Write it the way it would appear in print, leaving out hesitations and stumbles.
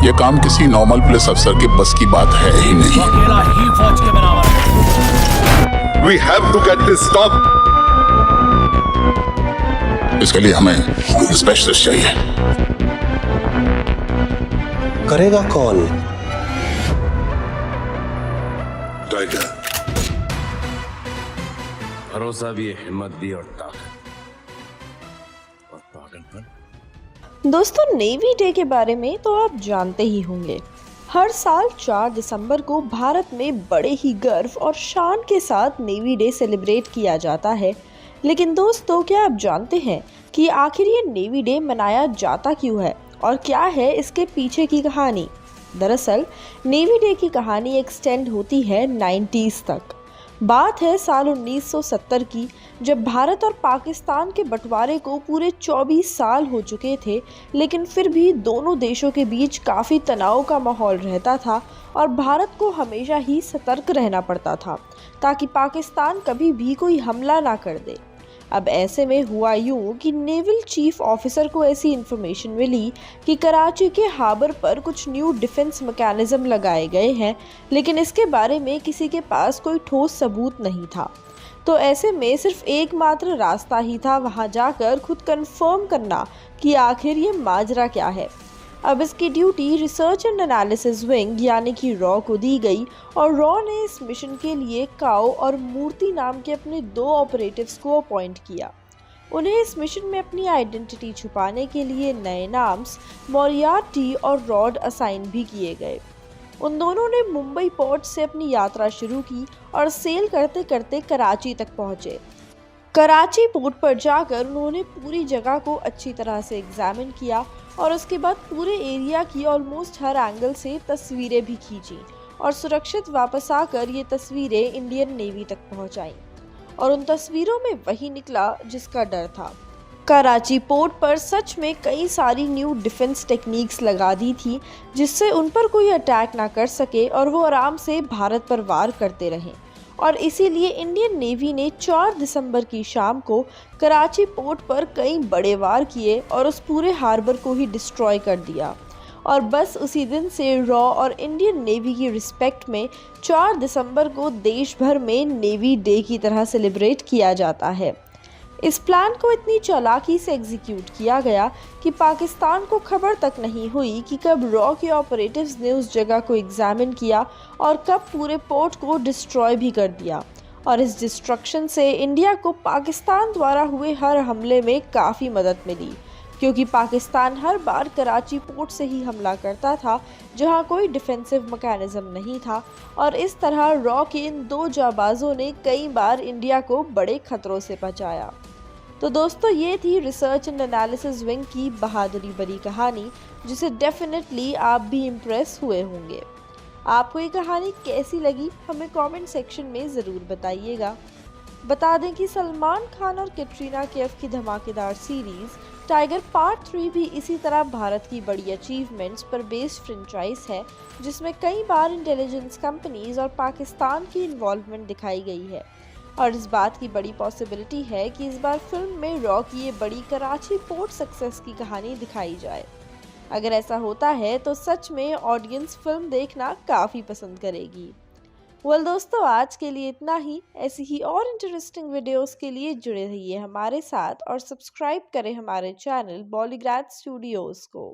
ये काम किसी नॉर्मल पुलिस अफसर के बस की बात है ही नहीं। अकेला ही फौज के बराबर है। We have to get this stopped. इसके लिए हमें स्पेशलिस्ट चाहिए। करेगा कौन? टाइगर। भरोसा भी है, हिम्मत भी और ताकत और पागलपन। दोस्तों, नेवी डे के बारे में तो आप जानते ही होंगे। हर साल 4 दिसंबर को भारत में बड़े ही गर्व और शान के साथ नेवी डे सेलिब्रेट किया जाता है। लेकिन दोस्तों, क्या आप जानते हैं कि आखिर ये नेवी डे मनाया जाता क्यों है और क्या है इसके पीछे की कहानी? दरअसल नेवी डे की कहानी एक्सटेंड होती है 90s तक। बात है साल 1970 की, जब भारत और पाकिस्तान के बंटवारे को पूरे 24 साल हो चुके थे, लेकिन फिर भी दोनों देशों के बीच काफ़ी तनाव का माहौल रहता था और भारत को हमेशा ही सतर्क रहना पड़ता था ताकि पाकिस्तान कभी भी कोई हमला ना कर दे। अब ऐसे में हुआ यूं कि नेवल चीफ ऑफिसर को ऐसी इन्फॉर्मेशन मिली कि कराची के हार्बर पर कुछ न्यू डिफेंस मैकेनिज्म लगाए गए हैं, लेकिन इसके बारे में किसी के पास कोई ठोस सबूत नहीं था। तो ऐसे में सिर्फ एकमात्र रास्ता ही था वहां जाकर खुद कंफर्म करना कि आखिर ये माजरा क्या है। अब इसकी duty research and analysis wing यानी कि रॉ को दी गई और रॉ ने इस मिशन के लिए काओ और मूर्ति नाम के अपने 2 ऑपरेटिव्स को अपॉइंट किया। उन्हें इस मिशन में अपनी आइडेंटिटी छुपाने के लिए नए नाम्स मोरियार्टी और रॉड असाइन भी किए गए। उन दोनों ने मुंबई पोर्ट से अपनी यात्रा शुरू की और सेल करते करते कराची तक पहुंचे। कराची पोर्ट पर जाकर उन्होंने पूरी जगह को अच्छी तरह से एग्जामिन किया और उसके बाद पूरे एरिया की ऑलमोस्ट हर एंगल से तस्वीरें भी खींची और सुरक्षित वापस आकर ये तस्वीरें इंडियन नेवी तक पहुंचाई। और उन तस्वीरों में वही निकला जिसका डर था। कराची पोर्ट पर सच में कई सारी न्यू डिफेंस टेक्निक्स लगा दी थी जिससे उन पर कोई अटैक ना कर सके और वो आराम से भारत पर वार करते रहें। और इसीलिए इंडियन नेवी ने 4 दिसंबर की शाम को कराची पोर्ट पर कई बड़े वार किए और उस पूरे हार्बर को ही डिस्ट्रॉय कर दिया। और बस उसी दिन से रॉ और इंडियन नेवी की रिस्पेक्ट में 4 दिसंबर को देश भर में नेवी डे की तरह सेलिब्रेट किया जाता है। इस प्लान को इतनी चालाकी से एग्जीक्यूट किया गया कि पाकिस्तान को खबर तक नहीं हुई कि कब रॉ के ऑपरेटिव्स ने उस जगह को एग्जामिन किया और कब पूरे पोर्ट को डिस्ट्रॉय भी कर दिया। और इस डिस्ट्रक्शन से इंडिया को पाकिस्तान द्वारा हुए हर हमले में काफ़ी मदद मिली, क्योंकि पाकिस्तान हर बार कराची पोर्ट से ही हमला करता था जहां कोई डिफेंसिव मैकेनिज्म नहीं था। और इस तरह रॉ के इन 2 जाबाजों ने कई बार इंडिया को बड़े खतरों से बचाया। तो दोस्तों, ये थी रिसर्च एंड एनालिसिस विंग की बहादुरी भरी कहानी, जिसे डेफिनेटली आप भी इम्प्रेस हुए होंगे। आपको ये कहानी कैसी लगी हमें कमेंट सेक्शन में ज़रूर बताइएगा। बता दें कि सलमान खान और कैटरीना कैफ की धमाकेदार सीरीज़ टाइगर पार्ट 3 भी इसी तरह भारत की बड़ी अचीवमेंट्स पर बेस्ड फ्रेंचाइज है, जिसमें कई बार इंटेलिजेंस कंपनीज और पाकिस्तान की इन्वॉल्वमेंट दिखाई गई है। और इस बात की बड़ी पॉसिबिलिटी है कि इस बार फिल्म में रॉ की ये बड़ी कराची पोर्ट सक्सेस की कहानी दिखाई जाए। अगर ऐसा होता है तो सच में ऑडियंस फिल्म देखना काफ़ी पसंद करेगी। दोस्तों, आज के लिए इतना ही। ऐसी ही और इंटरेस्टिंग वीडियोस के लिए जुड़े रहिए हमारे साथ और सब्सक्राइब करें हमारे चैनल बॉलीग्राड स्टूडियोज़ को।